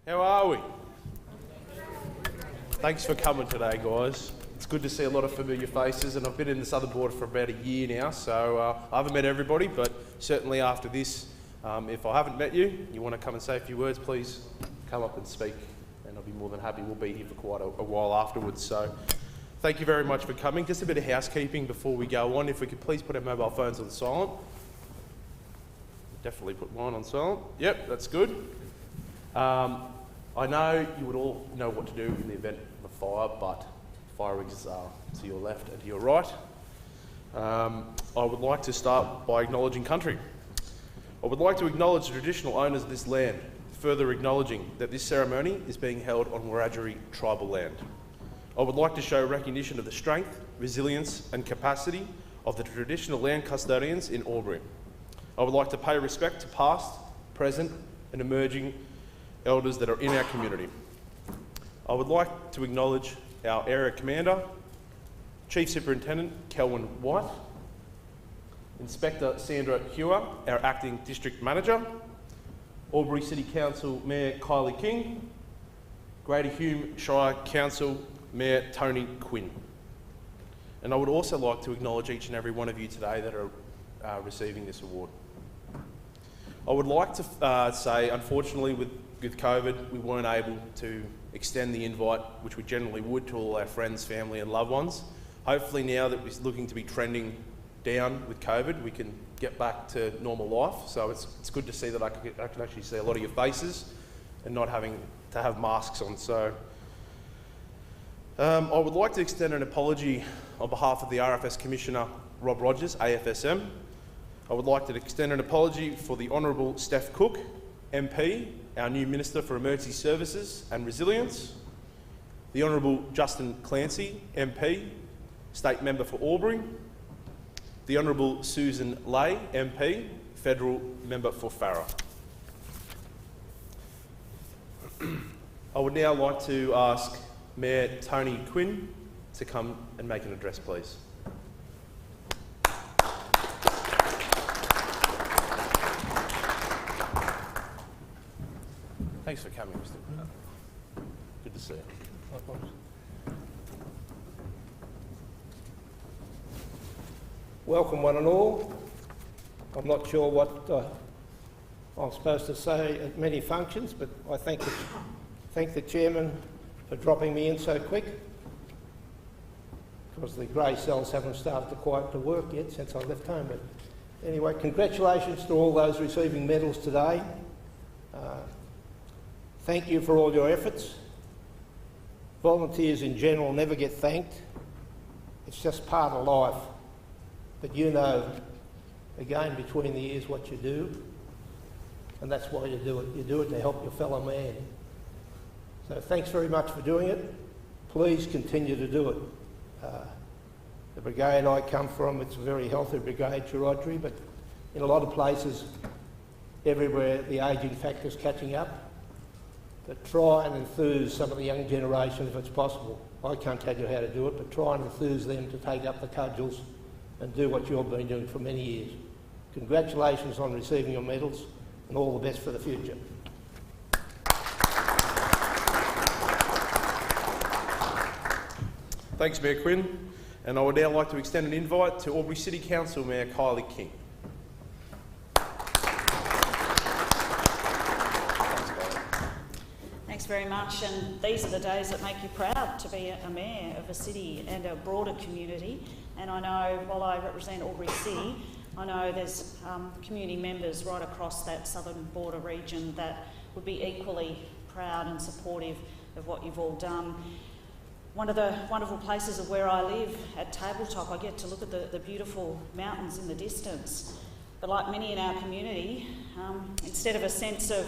How are we? Thanks for coming today, guys. It's good to see a lot of familiar faces, and I've been in this other board for about a year now, so I haven't met everybody, but certainly after this, if I haven't met you, you want to come and say a few words, please come up and speak, and I'll be more than happy. We'll be here for quite a while afterwards, so thank you very much for coming. Just a bit of housekeeping before we go on. If we could please put our mobile phones on silent. Definitely put mine on silent. Yep, that's good. I know you would all know what to do in the event of a fire, but fire exits are to your left and to your right. I would like to start by acknowledging country. I would like to acknowledge the traditional owners of this land, further acknowledging that this ceremony is being held on Wiradjuri tribal land. I would like to show recognition of the strength, resilience and capacity of the traditional land custodians in Albury. I would like to pay respect to past, present and emerging elders that are in our community. I would like to acknowledge our Area Commander, Chief Superintendent Kelvin White, Inspector Sandra Hewer, our Acting District Manager, Albury City Council Mayor Kylie King, Greater Hume Shire Council Mayor Tony Quinn. And I would also like to acknowledge each and every one of you today that are receiving this award. I would like to say, unfortunately, with COVID, we weren't able to extend the invite, which we generally would, to all our friends, family and loved ones. Hopefully now that we're looking to be trending down with COVID, we can get back to normal life. So it's good to see that I can actually see a lot of your faces and not having to have masks on. So I would like to extend an apology on behalf of the RFS Commissioner, Rob Rogers, AFSM. I would like to extend an apology for the Honourable Steph Cook, MP, our new Minister for Emergency Services and Resilience, the Honourable Justin Clancy, MP, State Member for Albury, the Honourable Susan Lay, MP, Federal Member for Farrer. I would now like to ask Mayor Tony Quinn to come and make an address, please. Thanks for coming, Mr. Quinn. Good to see you. Welcome one and all. I'm not sure what I'm supposed to say at many functions, but I thank the Chairman for dropping me in so quick, because the grey cells haven't started to work yet since I left home. But anyway, congratulations to all those receiving medals today. Thank you for all your efforts. Volunteers in general never get thanked. It's just part of life. But you know, again, between the ears what you do, and that's why you do it. You do it to help your fellow man. So thanks very much for doing it. Please continue to do it. The brigade I come from, it's a very healthy brigade, Wiradjuri, but in a lot of places, everywhere, the ageing factor's catching up. But try and enthuse some of the young generation if it's possible. I can't tell you how to do it, but try and enthuse them to take up the cudgels and do what you've been doing for many years. Congratulations on receiving your medals, and all the best for the future. Thanks, Mayor Quinn. And I would now like to extend an invite to Albury City Council Mayor Kylie King. Thanks very much, and these are the days that make you proud to be a mayor of a city and a broader community. And I know, while I represent Albury City, I know there's community members right across that southern border region that would be equally proud and supportive of what you've all done. One of the wonderful places of where I live, at Tabletop, I get to look at the beautiful mountains in the distance. But like many in our community, instead of a sense of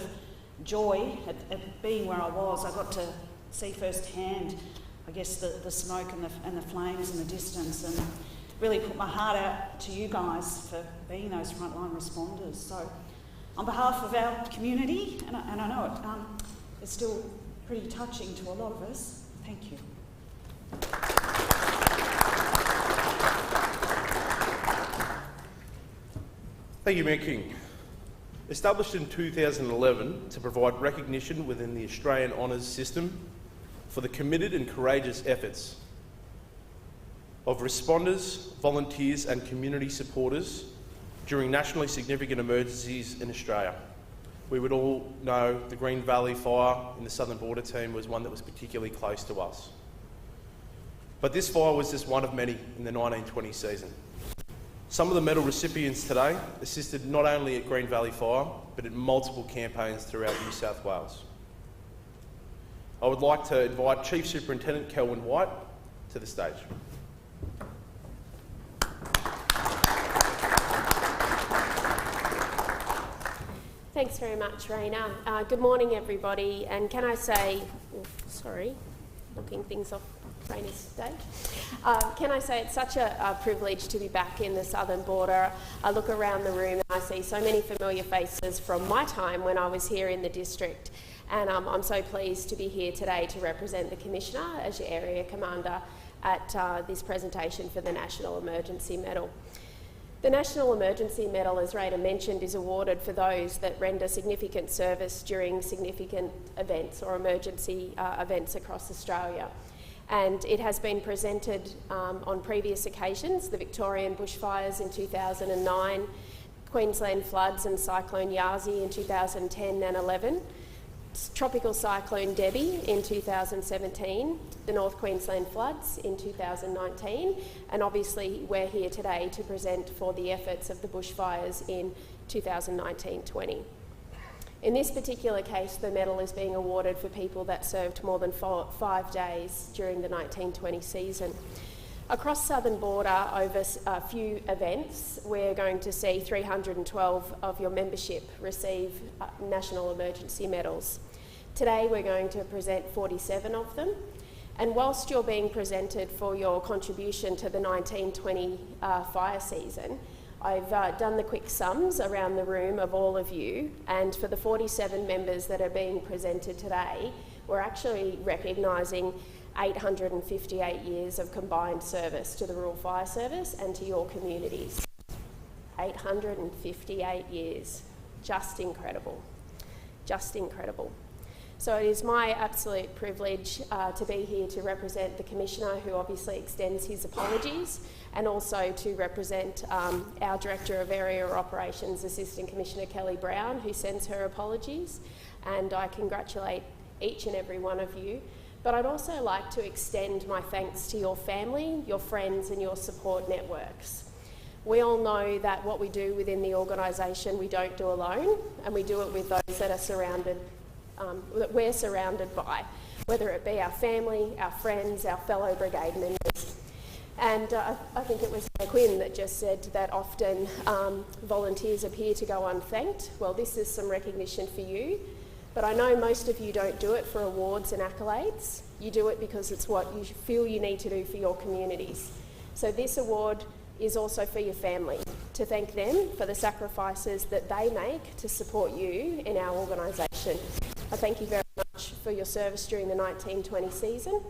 joy at being where I was, I got to see firsthand, I guess, the smoke and the flames in the distance, and really put my heart out to you guys for being those frontline responders. So on behalf of our community, and I know it's still pretty touching to a lot of us, thank you. Thank you, Mayor King. Established in 2011 to provide recognition within the Australian Honours System for the committed and courageous efforts of responders, volunteers and community supporters during nationally significant emergencies in Australia. We would all know the Green Valley Fire in the Southern Border team was one that was particularly close to us. But this fire was just one of many in the 1920 season. Some of the medal recipients today assisted not only at Green Valley Fire, but in multiple campaigns throughout New South Wales. I would like to invite Chief Superintendent Kelwyn White to the stage. Thanks very much, Raina. Good morning, everybody. And can I say, looking things off Raina's stage. Can I say it's such a privilege to be back in the Southern Border. I look around the room and I see so many familiar faces from my time when I was here in the district. And I'm so pleased to be here today to represent the Commissioner as your Area Commander at this presentation for the National Emergency Medal. The National Emergency Medal, as Raina mentioned, is awarded for those that render significant service during significant events or emergency events across Australia. And it has been presented on previous occasions, the Victorian bushfires in 2009, Queensland floods and Cyclone Yasi in 2010 and 11, Tropical Cyclone Debbie in 2017, the North Queensland floods in 2019, and obviously we're here today to present for the efforts of the bushfires in 2019-20. In this particular case, the medal is being awarded for people that served more than 5 days during the 1920 season. Across Southern Border, over a few events, we're going to see 312 of your membership receive National Emergency Medals. Today we're going to present 47 of them, and whilst you're being presented for your contribution to the 1920 fire season, I've done the quick sums around the room of all of you, and for the 47 members that are being presented today, we're actually recognising 858 years of combined service to the Rural Fire Service and to your communities. 858 years. Just incredible. Just incredible. So it is my absolute privilege to be here to represent the Commissioner, who obviously extends his apologies, and also to represent our Director of Area Operations, Assistant Commissioner Kelly Brown, who sends her apologies, and I congratulate each and every one of you. But I'd also like to extend my thanks to your family, your friends and your support networks. We all know that what we do within the organisation we don't do alone, and we do it with those that are surrounded, that we're surrounded by, whether it be our family, our friends, our fellow brigade members. And I think it was Quinn that just said that often volunteers appear to go unthanked. Well, this is some recognition for you. But I know most of you don't do it for awards and accolades. You do it because it's what you feel you need to do for your communities. So this award is also for your family, to thank them for the sacrifices that they make to support you in our organisation. I thank you very much for your service during the 1920 season,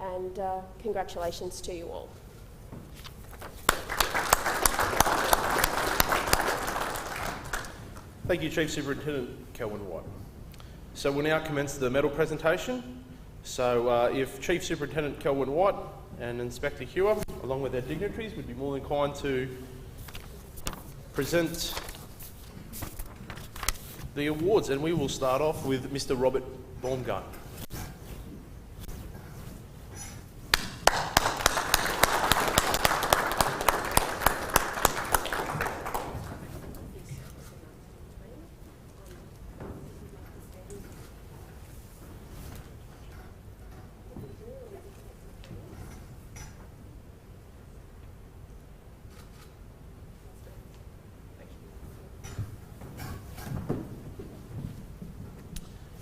and congratulations to you all. Thank you, Chief Superintendent Kelwyn White. So we'll now commence the medal presentation. So if Chief Superintendent Kelwyn White and Inspector Hume, along with their dignitaries, would be more than kind to present the awards. And we will start off with Mr. Robert Baumgartner.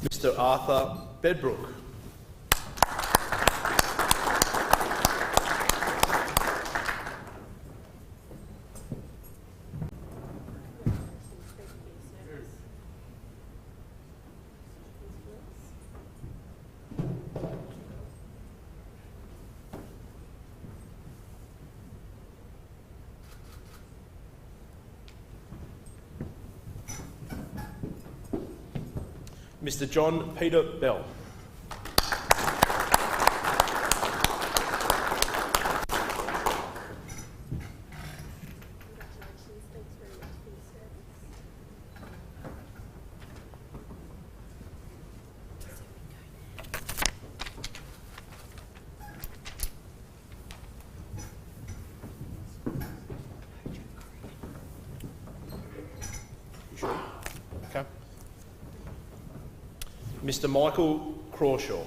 Mr. Arthur Bedbrook. Mr. John Peter Bell. Okay. Mr. Michael Crawshaw.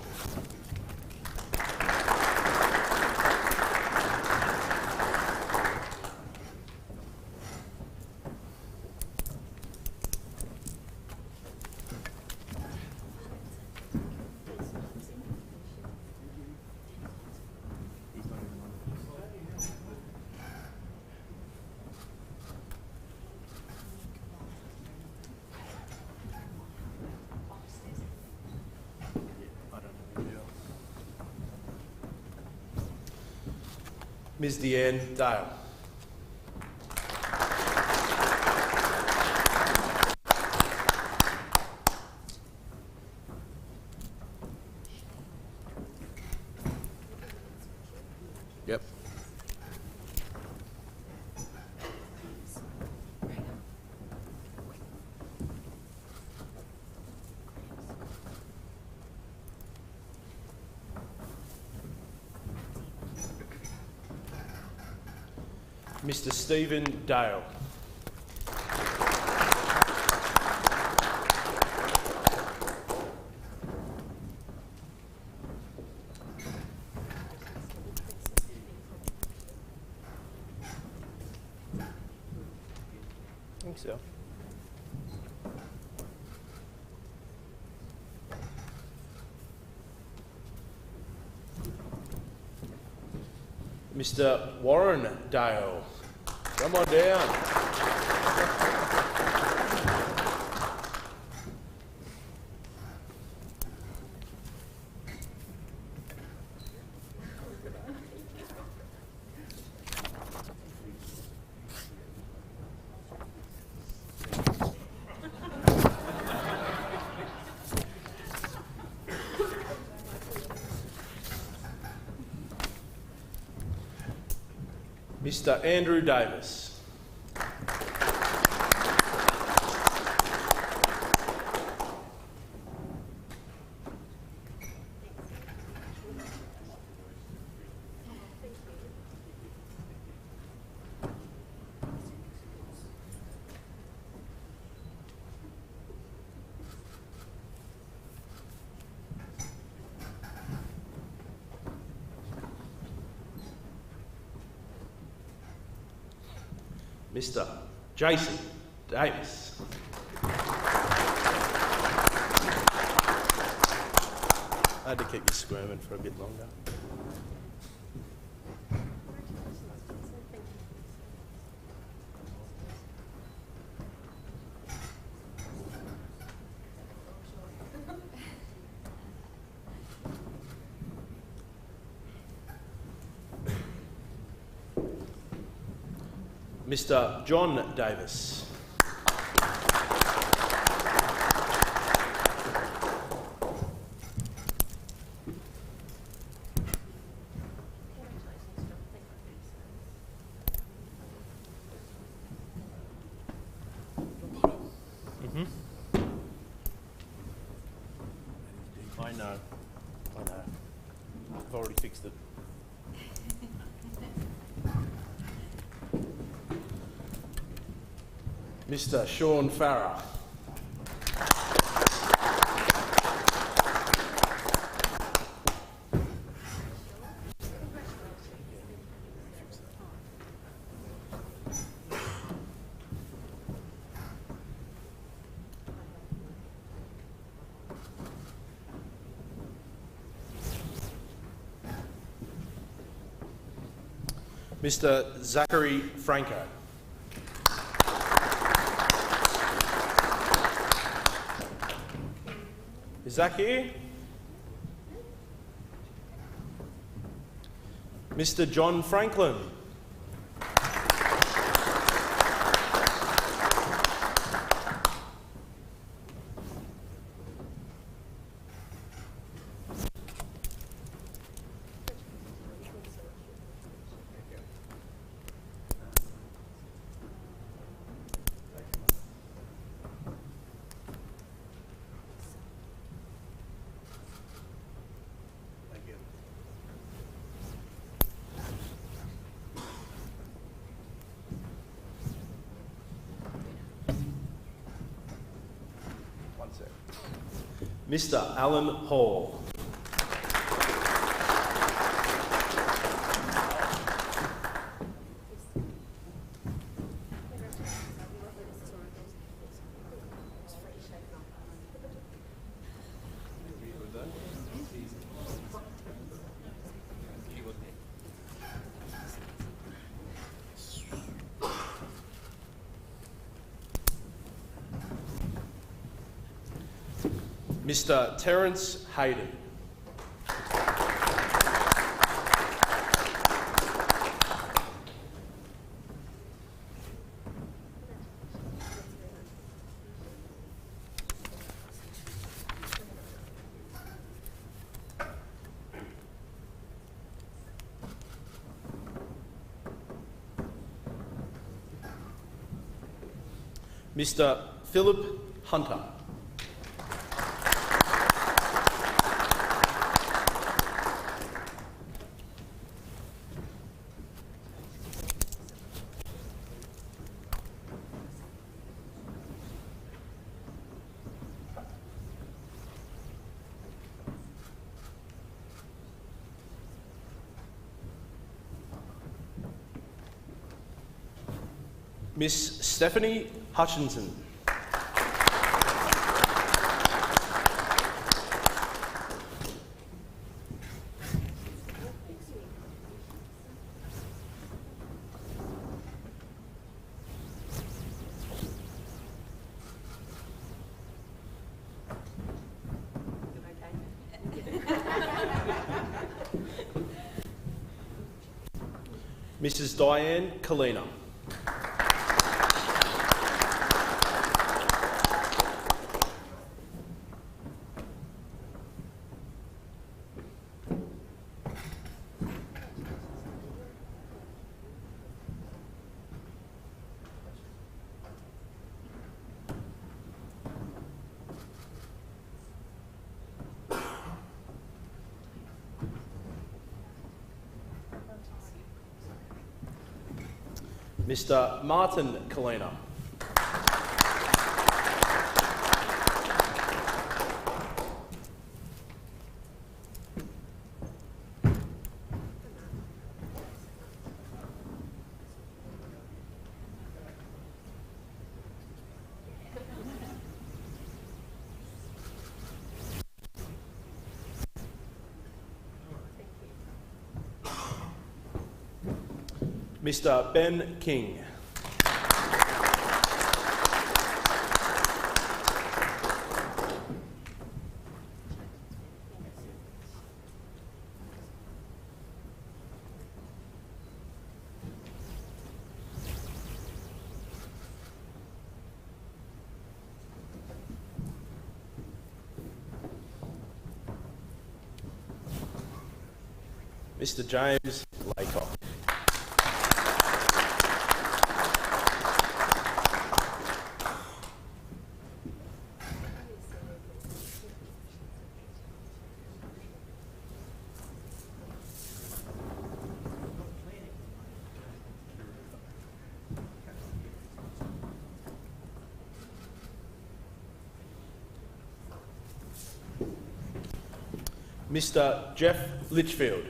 Ms. Deanne Dale. Yep. Mr. Stephen Dale. I think so. Mr. Warren Dale. Come on down. Mr. Andrew Davis. Mr. Jason Davis. I had to keep you squirming for a bit longer. Mr. John Davis. I know. I've already fixed it. Mr. Sean Farrer. Mr. Zachary Franco. Is Zach here? Mr. John Franklin. Mr. Alan Hall. Mr. Terence Hayden. Mr. Philip Hunter. Miss Stephanie Hutchinson. Mrs. Diane Kalina. Mr. Martin Kalina. Mr. Ben King. Mr. James Laycock. Mr. Jeff Litchfield.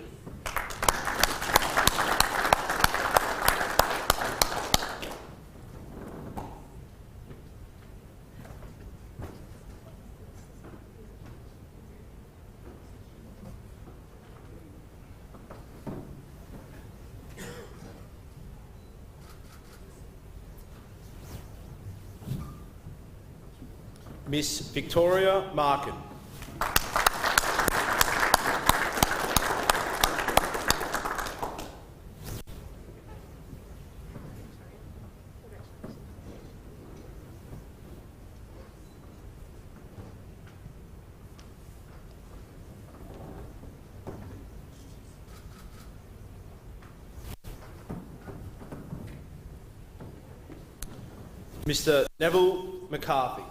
Miss Victoria Markin. Mr. Neville McCarthy.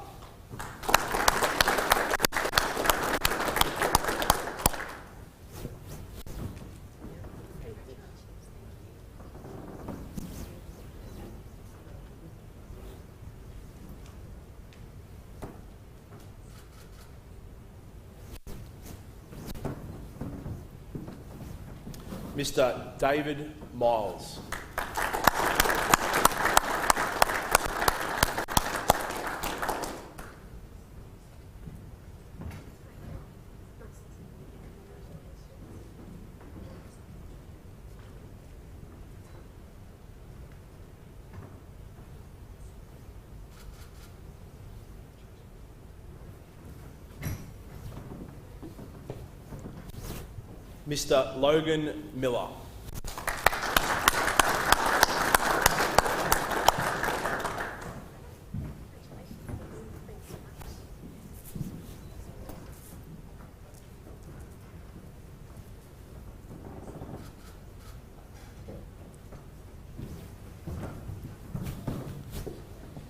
Mr. David Miles. Mr. Logan Miller.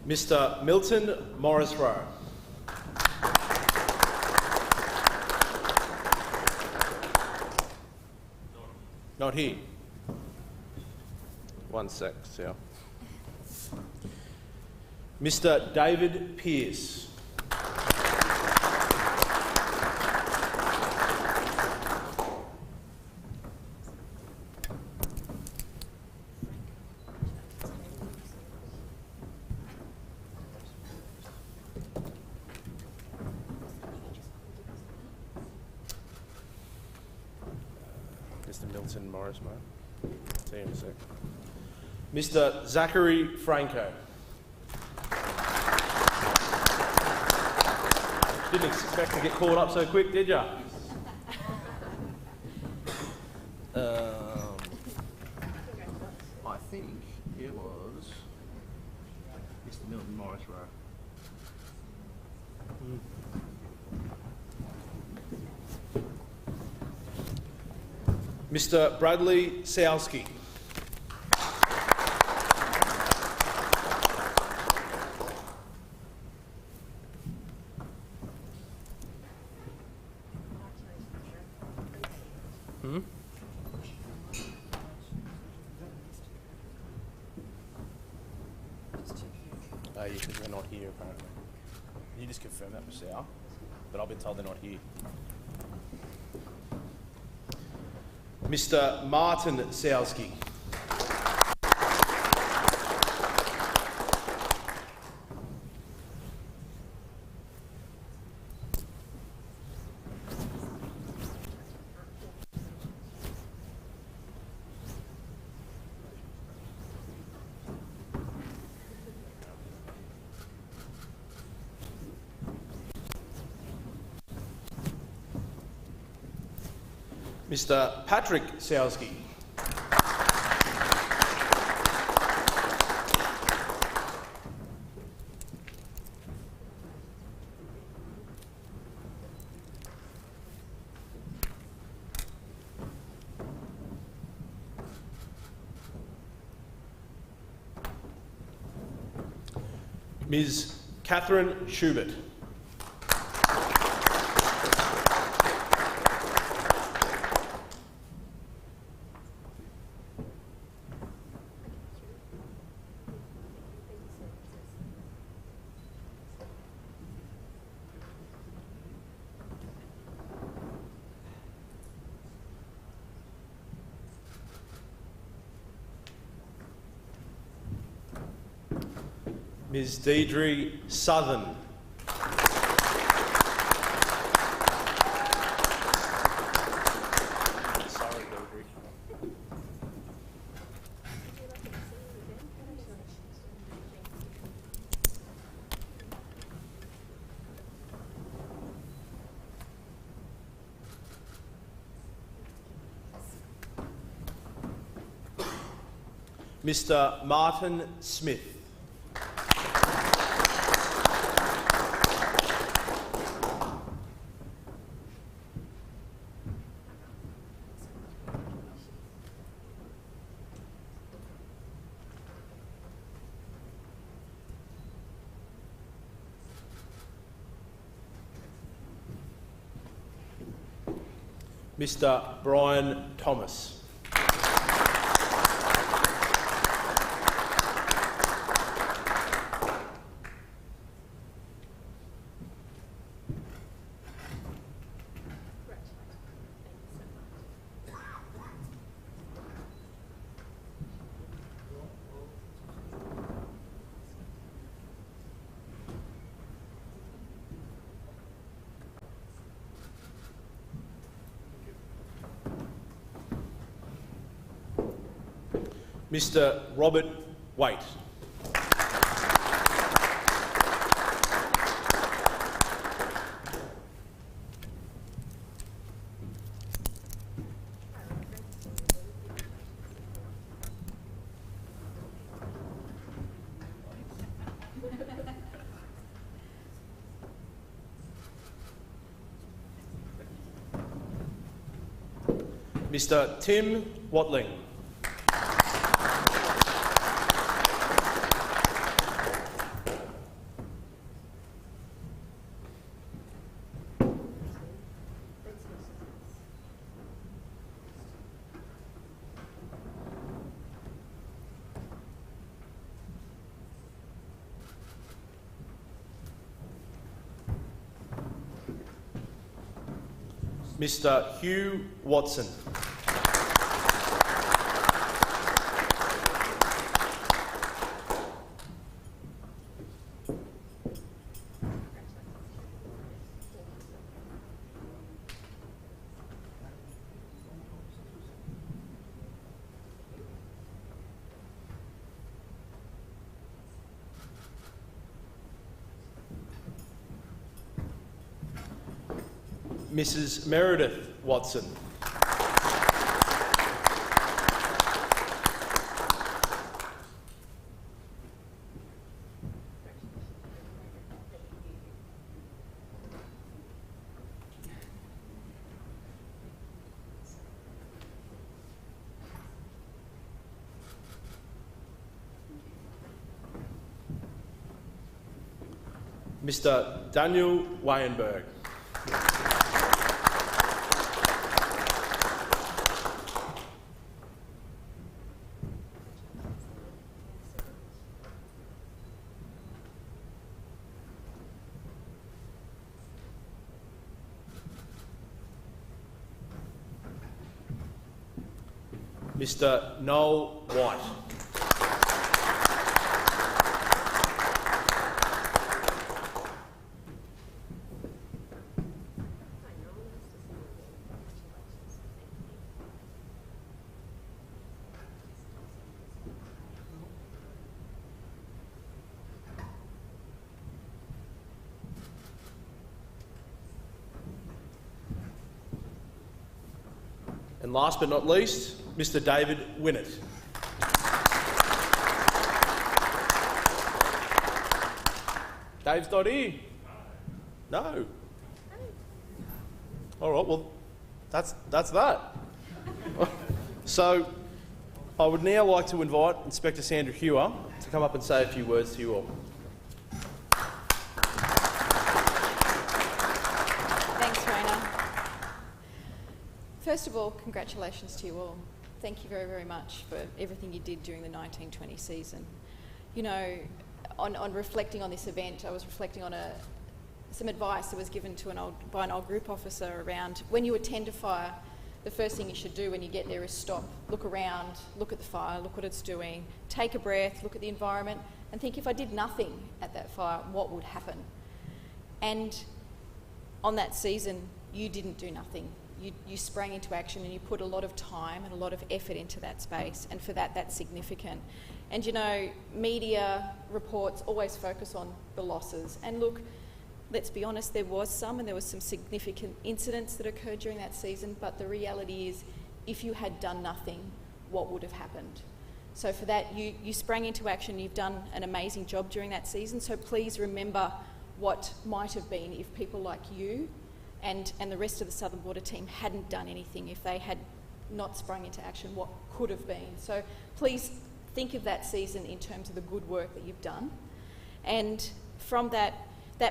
Mr. Milton Morrisroe. Not here. One sec, Sal. Mr. David Pearce. Mr. Milton Morris, mate. See you in a sec. Mr. Zachary Franco. Didn't expect to get called up so quick, did ya? I think it was Mr. Milton Morrisroe. Mr. Bradley Sowski. They're not here apparently. Can you just confirm that for Sal? But I've been told they're not here. Mr. Martin Sowski. Mr. Patrick Sowski. Ms. Catherine Schubert. Ms. Deidre Southern. Sorry, Deidre. Mr. Martin Smith. Mr. Brian Thomas. Mr. Robert Waite. Mr. Tim Watling. Mr. Hugh Watson. Mrs. Meredith Watson. Mr. Daniel Weyenberg. Mr. Noel White. And last but not least, Mr. David Winnett. Dave's not here. No. All right, well, that's that. So, I would now like to invite Inspector Sandra Hewer to come up and say a few words to you all. Thanks, Raina. First of all, congratulations to you all. Thank you very, very much for everything you did during the 1920 season. You know, on reflecting on this event, I was reflecting on some advice that was given to by an old group officer around when you attend a fire, the first thing you should do when you get there is stop, look around, look at the fire, look what it's doing, take a breath, look at the environment, and think, if I did nothing at that fire, what would happen? And on that season, you didn't do nothing. You sprang into action and you put a lot of time and a lot of effort into that space, and for that, that's significant. And you know, media reports always focus on the losses. And look, let's be honest, there was some significant incidents that occurred during that season, but the reality is, if you had done nothing, what would have happened? So for that, you sprang into action, you've done an amazing job during that season, so please remember what might have been if people like you and the rest of the Southern Border team hadn't done anything, if they had not sprung into action, what could have been. So please think of that season in terms of the good work that you've done. And from that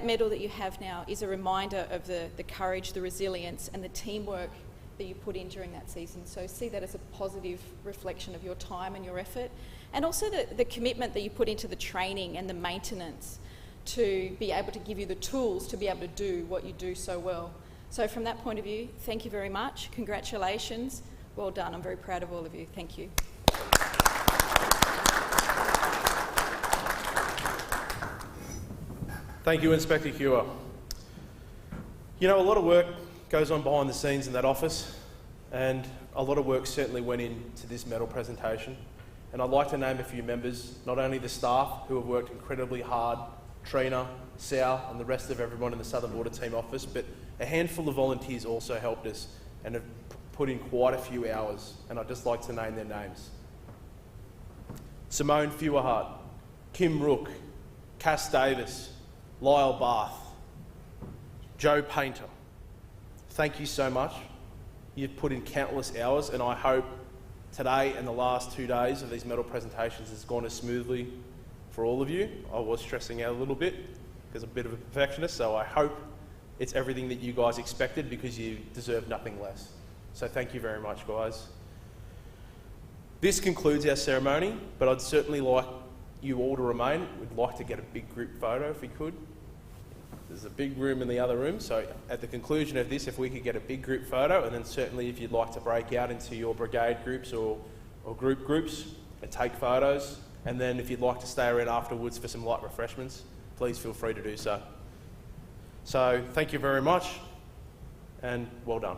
medal that you have now is a reminder of the courage, the resilience and the teamwork that you put in during that season. So see that as a positive reflection of your time and your effort, and also the commitment that you put into the training and the maintenance to be able to give you the tools to be able to do what you do so well. So from that point of view, thank you very much. Congratulations. Well done. I'm very proud of all of you. Thank you. Thank you, Inspector Hewer. You know, a lot of work goes on behind the scenes in that office, and a lot of work certainly went into this medal presentation. And I'd like to name a few members, not only the staff who have worked incredibly hard, Trina, Sal and the rest of everyone in the Southern Border Team office, but a handful of volunteers also helped us and have put in quite a few hours, and I'd just like to name their names. Simone Feuerhart, Kim Rook, Cass Davis, Lyle Barth, Joe Painter. Thank you so much. You've put in countless hours, and I hope today and the last 2 days of these medal presentations has gone as smoothly for all of you. I was stressing out a little bit because I'm a bit of a perfectionist, so I hope it's everything that you guys expected, because you deserve nothing less. So thank you very much, guys. This concludes our ceremony, but I'd certainly like you all to remain. We'd like to get a big group photo if we could. There's a big room in the other room, so at the conclusion of this, if we could get a big group photo, and then certainly if you'd like to break out into your brigade groups or groups and take photos, and then if you'd like to stay around afterwards for some light refreshments, please feel free to do so. So thank you very much, and well done.